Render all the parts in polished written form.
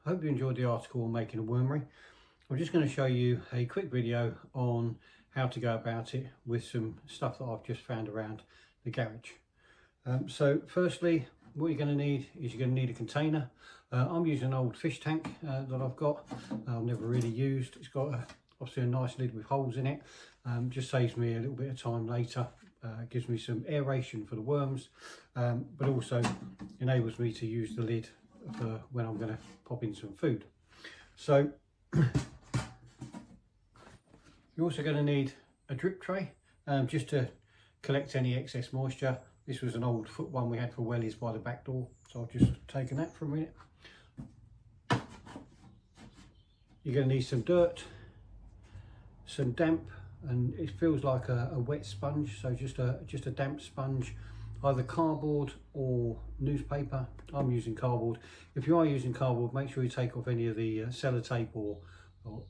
I hope you enjoyed the article on making a wormery. I'm just going to show you a quick video on how to go about it with some stuff that I've just found around the garage. So firstly, what you're going to need is you're going to need a container. I'm using an old fish tank that I've got. I've never really used. It's got obviously a nice lid with holes in it. Just saves me a little bit of time later. Gives me some aeration for the worms, but also enables me to use the lid for when I'm going to pop in some food. So you're also going to need a drip tray just to collect any excess moisture. This was an old foot one we had for wellies by the back door, so I've just taken that for a minute. You're going to need some dirt, some damp, and it feels like a wet sponge, so just a damp sponge, either cardboard or newspaper. I'm using cardboard. If you are using cardboard, make sure you take off any of the sellotape or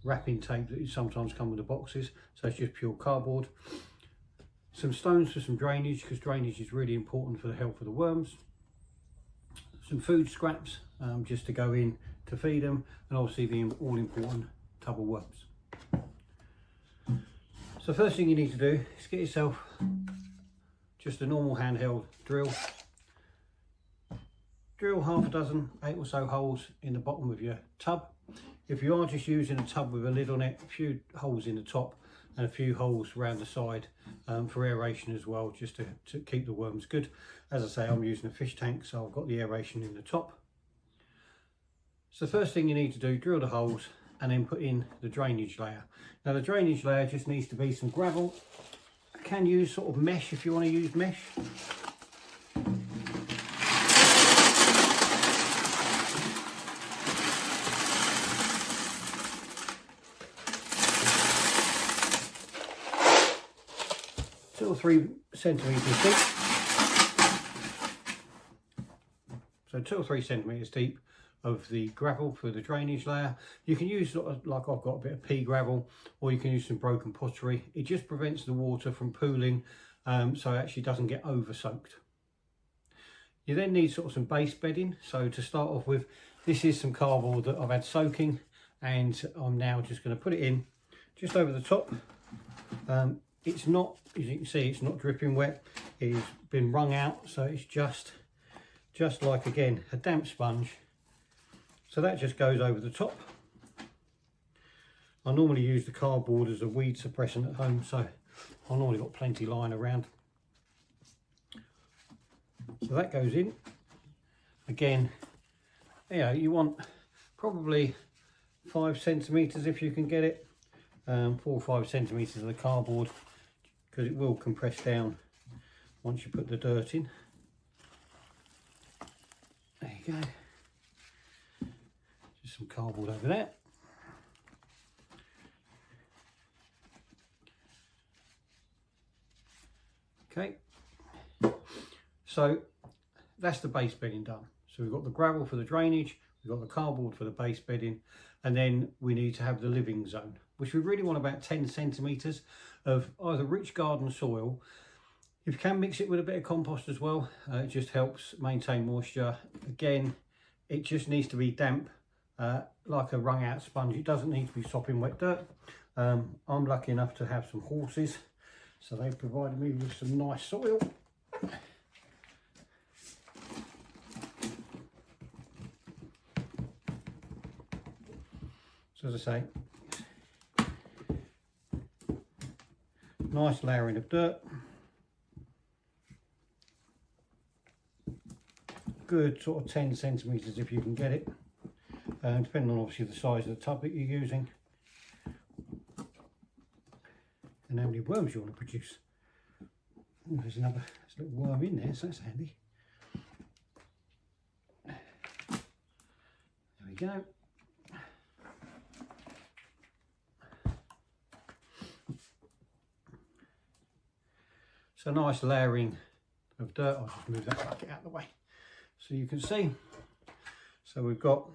wrapping tape that sometimes come with the boxes, so it's just pure cardboard. Some stones for some drainage, because drainage is really important for the health of the worms. Some food scraps just to go in to feed them, and obviously the all important tub of worms. So first thing you need to do is get yourself just a normal handheld drill. Drill half a dozen, 8 or so holes in the bottom of your tub. If you are just using a tub with a lid on it, a few holes in the top and a few holes around the side for aeration as well, just to keep the worms good. As I say, I'm using a fish tank, so I've got the aeration in the top. So the first thing you need to do, drill the holes and then put in the drainage layer. Now the drainage layer just needs to be some gravel. You can use sort of mesh if you want to use mesh. Two or 3 centimetres deep. So 2 or 3 centimetres deep of the gravel for the drainage layer. You can use sort of, like I've got a bit of pea gravel, or you can use some broken pottery. It just prevents the water from pooling, so it actually doesn't get over soaked. You then need sort of some base bedding. So to start off with, this is some cardboard that I've had soaking, and I'm now just going to put it in just over the top. It's not, as you can see, it's not dripping wet. It's been wrung out, so it's just like, again, a damp sponge. So that just goes over the top. I normally use the cardboard as a weed suppressant at home, so I've normally got plenty lying around. So that goes in. Again, you want probably 5 centimetres if you can get it. 4 or 5 centimetres of the cardboard, because it will compress down once you put the dirt in. There you go. Just some cardboard over there. Okay, so that's the base bedding done. So we've got the gravel for the drainage, we've got the cardboard for the base bedding, and then we need to have the living zone, which we really want about 10 centimetres of either rich garden soil. If you can mix it with a bit of compost as well, it just helps maintain moisture. Again, it just needs to be damp, like a wrung out sponge. It doesn't need to be sopping wet dirt. I'm lucky enough to have some horses, so they've provided me with some nice soil. So as I say, nice layering of dirt. Good sort of 10 centimetres if you can get it, depending on obviously the size of the tub that you're using and how many worms you want to produce. Ooh, there's a little worm in there, so that's handy. There we go. So nice layering of dirt. I'll just move that bucket out of the way so you can see. So we've got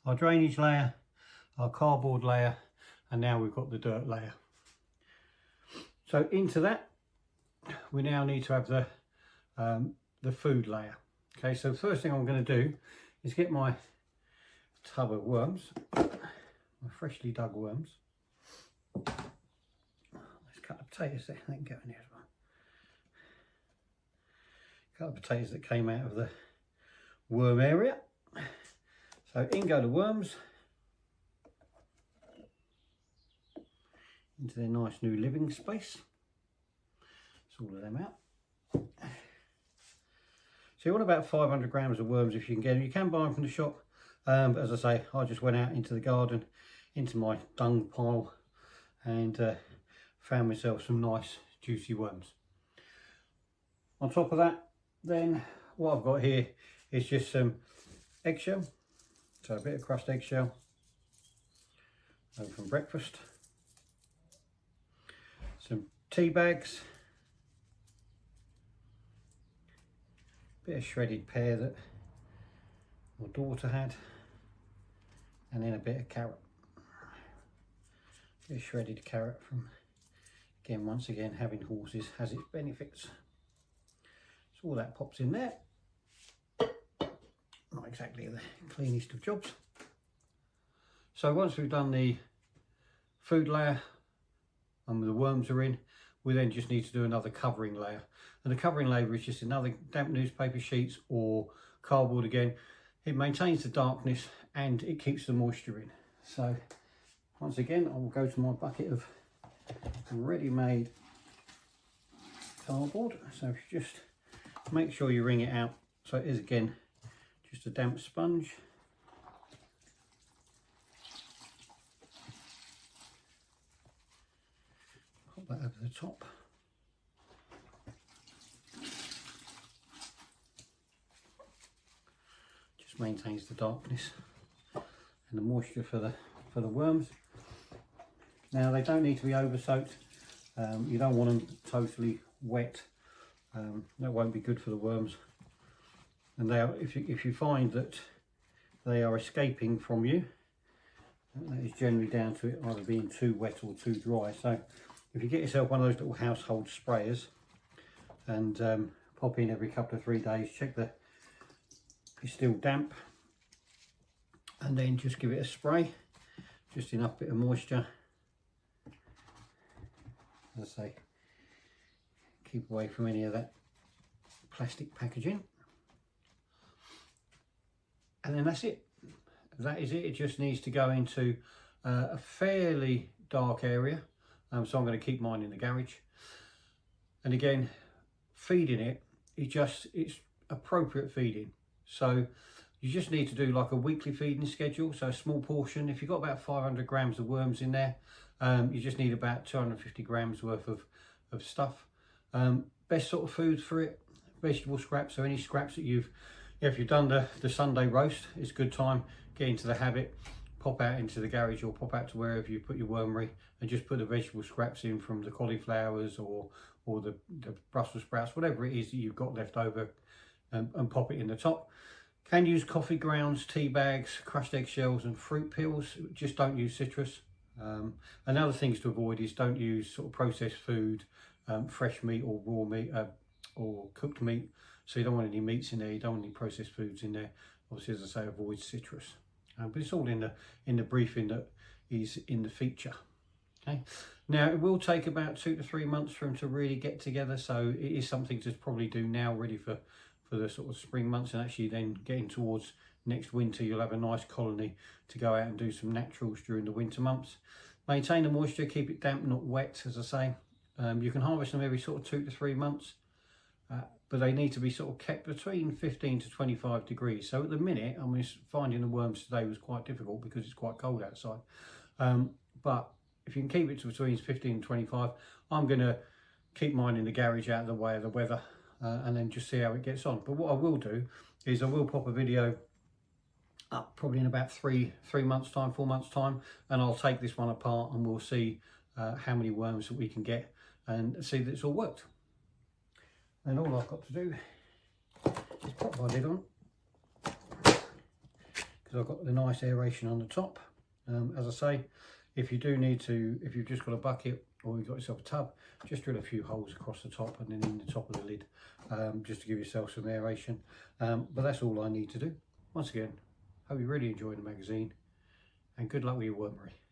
our drainage layer, our cardboard layer, and now we've got the dirt layer. So into that we now need to have the food layer. Okay, so the first thing I'm going to do is get my tub of worms, my freshly dug worms. Let's cut the potatoes there, they can go in there as well. Cut the potatoes that came out of the worm area. So in go the worms into their nice new living space. It's all of them out. So you want about 500 grams of worms if you can get them. You can buy them from the shop. But as I say, I just went out into the garden, into my dung pile, and found myself some nice juicy worms. On top of that, then what I've got here is just some eggshell. So a bit of crushed eggshell from breakfast. Some tea bags. Bit of shredded pear that my daughter had. And then a bit of carrot. Bit of shredded carrot from, again, once again, having horses has its benefits. So all that pops in there. Not exactly the cleanest of jobs. So once we've done the food layer and the worms are in, we then just need to do another covering layer. And the covering layer is just another damp newspaper sheets or cardboard again. It maintains the darkness and it keeps the moisture in. So once again, I will go to my bucket of ready-made cardboard. So if you just make sure you wring it out. So it is again just a damp sponge. Pop that over the top. Just maintains the darkness and the moisture for the worms. Now they don't need to be over soaked. You don't want them totally wet. That won't be good for the worms. And they are, if you find that they are escaping from you, that is generally down to it either being too wet or too dry. So if you get yourself one of those little household sprayers and pop in every couple of 3 days, check that it's still damp, and then just give it a spray, just enough bit of moisture. As I say, keep away from any of that plastic packaging. And then that's it. That is it. It just needs to go into a fairly dark area. So I'm going to keep mine in the garage. And again, feeding it, it's appropriate feeding. So you just need to do like a weekly feeding schedule. So a small portion. If you've got about 500 grams of worms in there, you just need about 250 grams worth of stuff. Best sort of food for it, vegetable scraps, so any scraps that if you've done the Sunday roast, it's a good time, get into the habit, pop out into the garage or pop out to wherever you put your wormery and just put the vegetable scraps in from the cauliflowers or the Brussels sprouts, whatever it is that you've got left over, and pop it in the top. Can use coffee grounds, tea bags, crushed eggshells and fruit peels. Just don't use citrus. And other things to avoid is don't use sort of processed food, fresh meat or raw meat or cooked meat. So you don't want any meats in there, you don't want any processed foods in there. Obviously, as I say, avoid citrus. But it's all in the briefing that is in the feature. Okay. Now it will take about 2 to 3 months for them to really get together. So it is something to probably do now, ready for the sort of spring months, and actually then getting towards next winter, you'll have a nice colony to go out and do some naturals during the winter months. Maintain the moisture, keep it damp, not wet, as I say. You can harvest them every sort of 2 to 3 months. But they need to be sort of kept between 15 to 25 degrees. So at the minute, I mean, finding the worms today was quite difficult because it's quite cold outside. But if you can keep it to between 15 and 25, I'm going to keep mine in the garage out of the way of the weather and then just see how it gets on. But what I will do is I will pop a video up probably in about 3 months time, 4 months time, and I'll take this one apart and we'll see how many worms that we can get and see that it's all worked. And all I've got to do is pop my lid on, because I've got the nice aeration on the top. As I say, if you do need to, if you've just got a bucket or you've got yourself a tub, just drill a few holes across the top and then in the top of the lid, just to give yourself some aeration. But that's all I need to do. Once again, Hope you really enjoyed the magazine, and good luck with your wormery.